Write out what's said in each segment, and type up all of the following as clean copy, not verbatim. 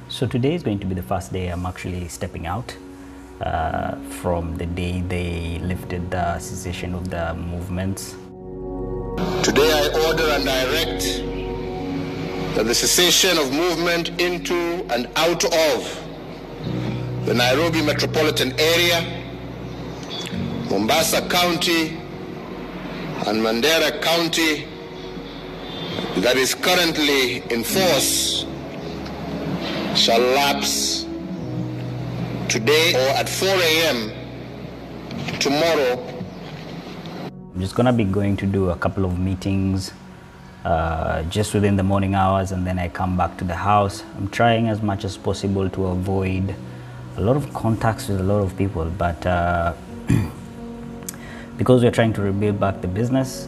So today is going to be the first day I'm actually stepping out from the day they lifted the cessation of the movements. Today I order and direct that the cessation of movement into and out of the Nairobi metropolitan area, Mombasa County, and Mandera County that is currently in force shall lapse today or at 4 a.m. tomorrow. I'm just gonna be going to do a couple of meetings just within the morning hours, and then I come back to the house. I'm trying as much as possible to avoid a lot of contacts with a lot of people, but because we're trying to rebuild back the business,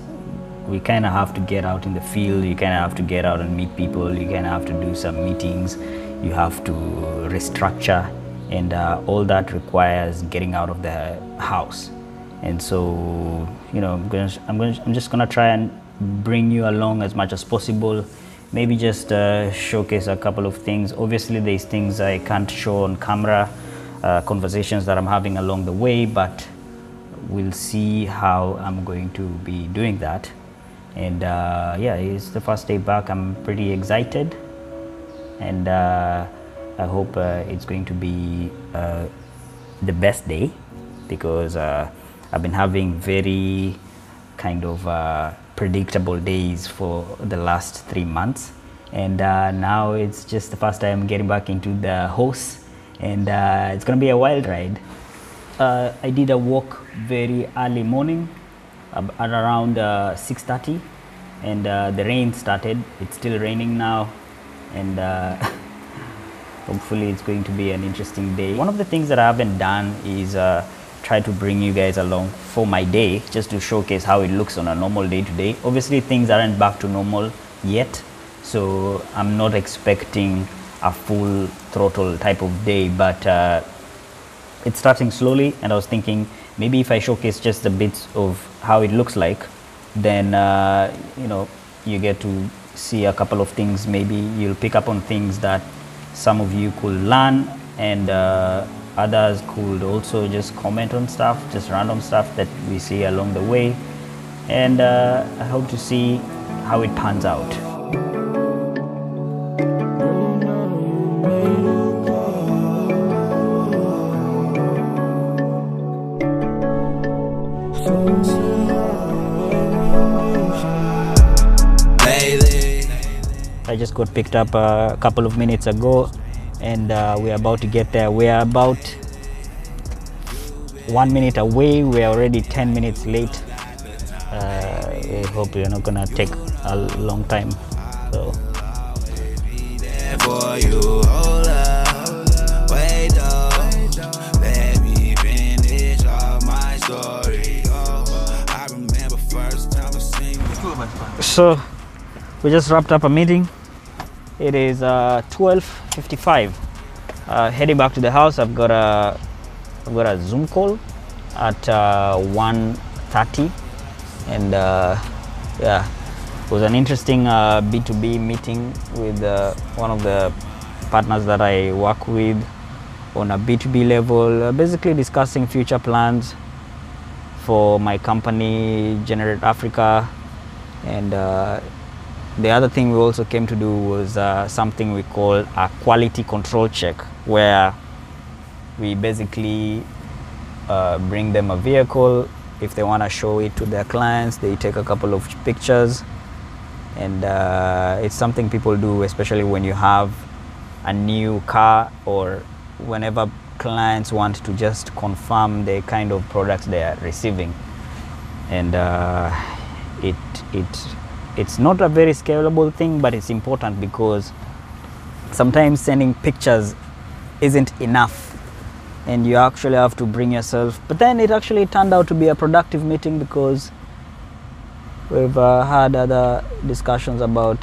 we kind of have to get out in the field. You kind of have to get out and meet people. You kind of have to do some meetings. You have to restructure, and all that requires getting out of the house. And so, you know, I'm just gonna try and bring you along as much as possible. Maybe just showcase a couple of things. Obviously, there's things I can't show on camera, conversations that I'm having along the way, but we'll see how I'm going to be doing that. And yeah, it's the first day back. I'm pretty excited, and I hope it's going to be the best day, because I've been having very kind of predictable days for the last 3 months, and now it's just the first time getting back into the horse, and it's gonna be a wild ride. I did a walk very early morning at around 6:30, and the rain started. It's still raining now, and hopefully it's going to be an interesting day. One of the things that I haven't done is try to bring you guys along for my day, just to showcase how it looks on a normal day to day. Obviously things aren't back to normal yet, so I'm not expecting a full throttle type of day, but it's starting slowly, and I was thinking maybe if I showcase just the bits of how it looks like, then you know, you get to see a couple of things. Maybe you'll pick up on things that some of you could learn, and others could also just comment on stuff, just random stuff that we see along the way, and I hope to see how it pans out. I just got picked up a couple of minutes ago, and we're about to get there. We're about 1 minute away. We're already 10 minutes late. I hope you're not gonna take a long time. So. So we just wrapped up a meeting. It is 12:55. Heading back to the house. I've got a Zoom call at 1:30, and yeah, it was an interesting B2B meeting with one of the partners that I work with on a B2B level, basically discussing future plans for my company, Generate Africa. And the other thing we also came to do was something we call a quality control check, where we basically bring them a vehicle. If they want to show it to their clients, they take a couple of pictures, and it's something people do, especially when you have a new car, or whenever clients want to just confirm the kind of products they are receiving. And it's not a very scalable thing, but it's important, because sometimes sending pictures isn't enough, and you actually have to bring yourself. But then it actually turned out to be a productive meeting, because We've had other discussions about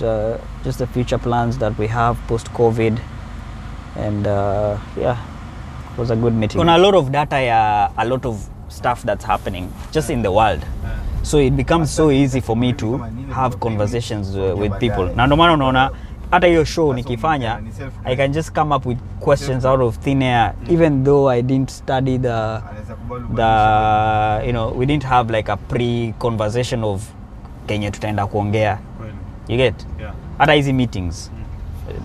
just the future plans that we have post-COVID, and yeah, it was a good meeting. On a lot of data, a lot of stuff that's happening just in the world, so it becomes so easy for me to have conversations with people. Na ndo maana unaona hata hiyo show nikifanya, I can just come up with questions out of thin air, even though I didn't study the you know, we didn't have like a pre-conversation of Kenya tutaenda kuongea. You get? Hata hizi meetings.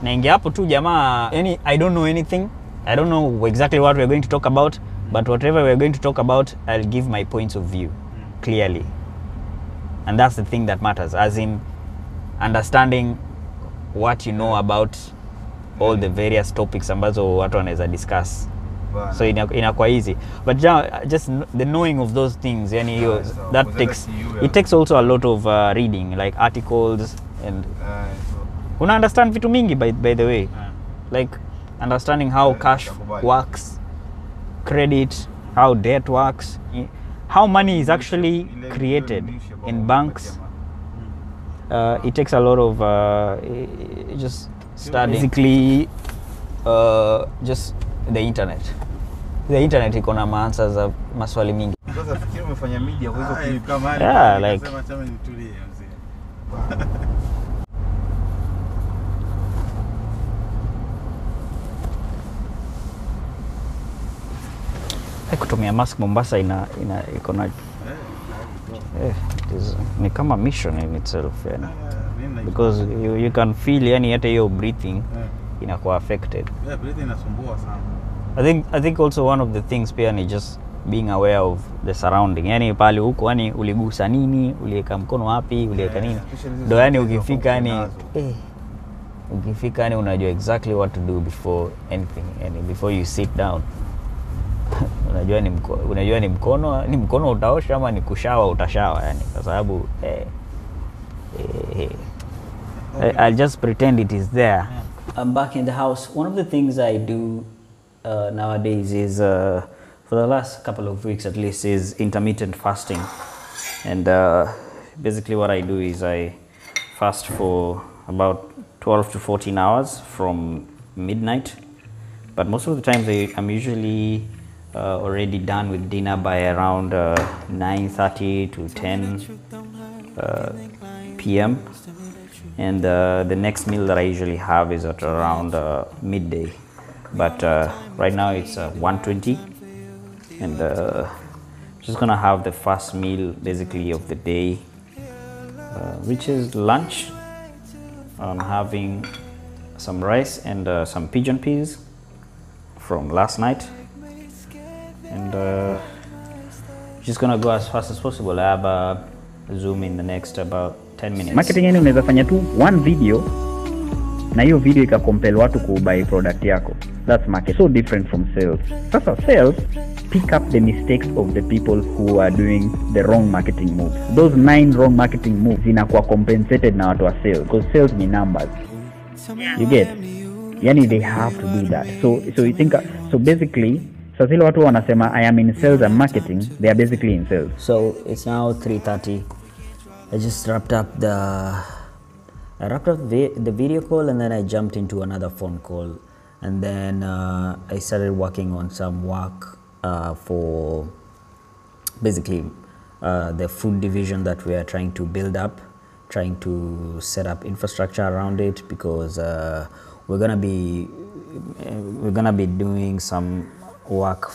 Naingia hapo tu jamaa, I don't know anything. I don't know exactly what we're going to talk about, but whatever we're going to talk about, I'll give my points of view clearly. And that's the thing that matters, as in understanding what you know about all the various topics ambazo watu wanaweza discuss. So inakuwa easy, but just the knowing of those things, yani that takes, it takes also a lot of reading, like articles, and una understand vitu mingi by the way, like understanding how cash works, credit, how debt works, how money is actually created in banks. It takes a lot of just studying. Basically, just the internet. The internet iko na answers za maswali mingi. Sasa fikiri umefanya media kwa hizo clip kama hali. Yeah, like Sema chama nitulie mzee. kutumia mask Mombasa iko na ni kama mission in itself, yani. Because you can feel, yani hata hiyo breathing inakuwa affected. Yeah, breathing inasumbua sana. I think also one of the things pia ni just being aware of the surrounding. Yani pale huko, yani uligusa nini, uliweka mkono wapi, uliweka nini. Ndio yani ukifika yani unajua exactly what to do before anything, yani before you sit down. unajua ni mkono utaosha ama ni kushawa utashawa, yani kwa sababu I'll just pretend it is there. I'm back in the house. One of the things I do nowadays is for the last couple of weeks at least is intermittent fasting, and basically what I do is I fast for about 12 to 14 hours from midnight, but most of the times I'm usually already done with dinner by around 9:30 to 10 p.m. and the next meal that I usually have is at around midday, but right now it's 1:20, and just gonna have the first meal basically of the day, which is lunch. I'm having some rice and some pigeon peas from last night, and just gonna go as fast as possible. I have a Zoom in the next about 10 minutes. Marketing yani unaweza fanya tu one video na hiyo video ikakompel watu kubuy product yako. That's market. So different from sales. Sasa sales pick up the mistakes of the people who are doing the wrong marketing moves. Those 9 wrong marketing moves zinakuwa compensated na watu wa sales, because sales ni numbers. You get? Yani they have to do that. So you think, so basically, so zile watu wanasema I am in sales and marketing, they are basically in sales. So it's now 3:30. I just wrapped up the video call, and then I jumped into another phone call, and then I started working on some work for basically the food division that we are trying to build up, trying to set up infrastructure around it, because we're gonna be doing some work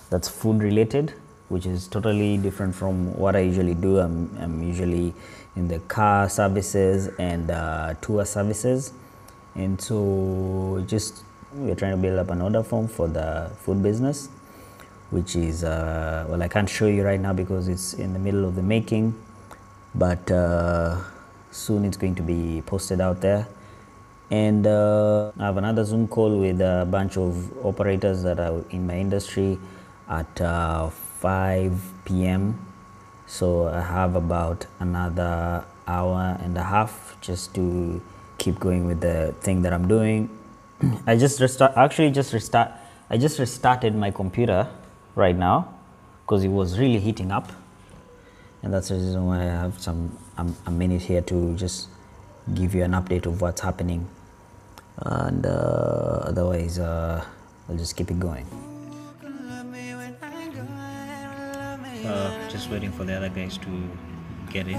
that's food related, which is totally different from what I usually do. I'm usually in the car services and tour services, and so we're trying to build up an order form for the food business, which is well, I can't show you right now because it's in the middle of the making, but soon it's going to be posted out there. And I have another Zoom call with a bunch of operators that are in my industry at 5 p.m. So I have about another hour and a half just to keep going with the thing that I'm doing. I just restarted my computer right now because it was really heating up, and that's the reason why I have a minute here to just give you an update of what's happening, and otherwise I'll just keep it going. Just waiting for the other guys to get in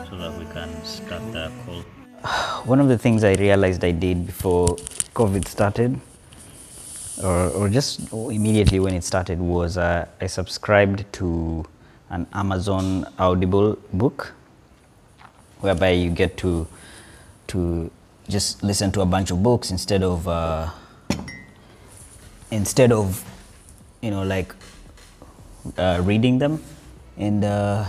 so that we can start the call. One of the things I realized I did before COVID started, or just immediately when it started, was I subscribed to an Amazon Audible book, whereby you get to just listen to a bunch of books instead of you know, like reading them. And I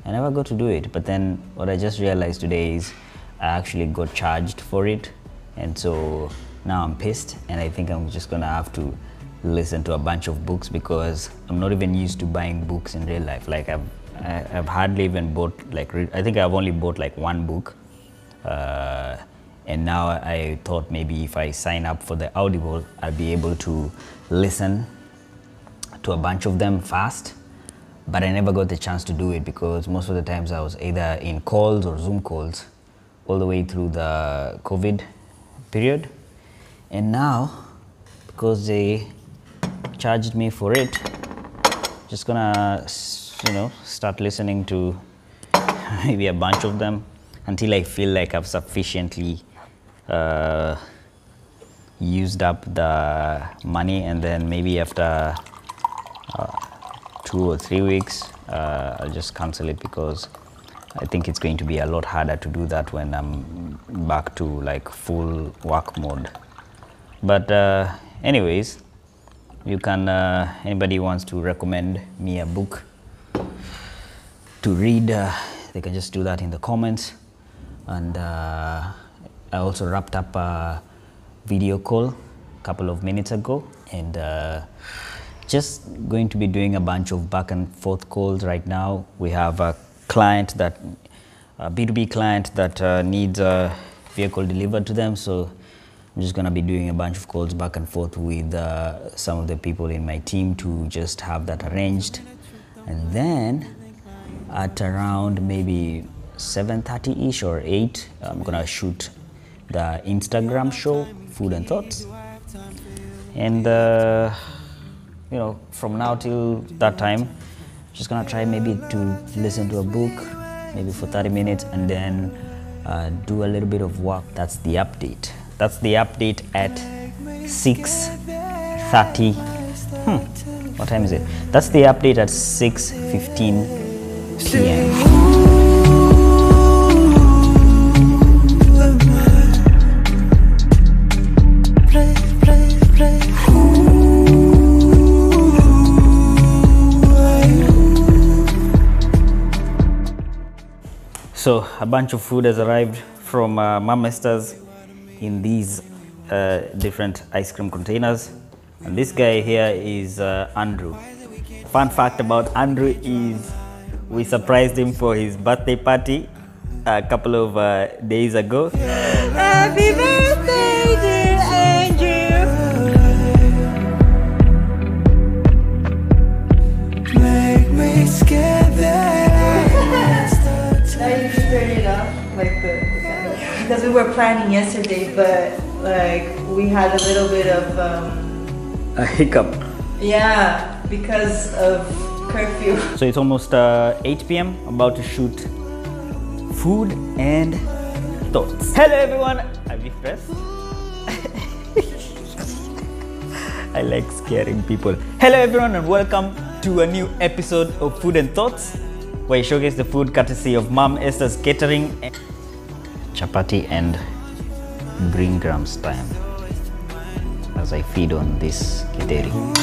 never got to do it, but then what I just realized today is I actually got charged for it, and so now I'm pissed, and I think I'm just gonna have to listen to a bunch of books, because I'm not even used to buying books in real life. Like I've hardly even bought, like, I think I've only bought like one book, and now I thought maybe if I sign up for the Audible, I'll be able to listen to a bunch of them fast. But I never got the chance to do it, because most of the times I was either in calls or Zoom calls all the way through the COVID period. And now, because they charged me for it, just gonna, you know, start listening to maybe a bunch of them until I feel like I've sufficiently used up the money, and then maybe after 2 or 3 weeks I'll just cancel it, because I think it's going to be a lot harder to do that when I'm back to like full work mode. But anyways, you can, anybody wants to recommend me a book to read, they can just do that in the comments. And I also wrapped up a video call a couple of minutes ago, and just going to be doing a bunch of back and forth calls right now. We have a client, that a B2B client that needs a vehicle delivered to them, so I'm just gonna be doing a bunch of calls back and forth with some of the people in my team to just have that arranged. And then at around maybe 7:30-ish or 8, I'm gonna shoot the Instagram show, Food and Thoughts. And you know, from now till that time, just gonna try maybe to listen to a book, maybe for 30 minutes, and then do a little bit of work. That's the update. That's the update at 6:30. What time is it? That's the update at 6:15 p.m. So a bunch of food has arrived from Mom Esther's in these different ice cream containers. And this guy here is Andrew. Fun fact about Andrew is we surprised him for his birthday party a couple of days ago. Happy birthday, dear Andrew! Make me scared that now you can turn it off, like because we were planning yesterday, but like we had a little bit of a hiccup. Yeah, because of curfew. So it's almost 8 p.m. about to shoot Food and Thoughts. Hello everyone, I'm Ifres. I like scaring people. Hello everyone, and welcome to a new episode of Food and Thoughts, where I showcase the food courtesy of Mom Esther's Catering. Chapati and green grams time as I feed on this catering.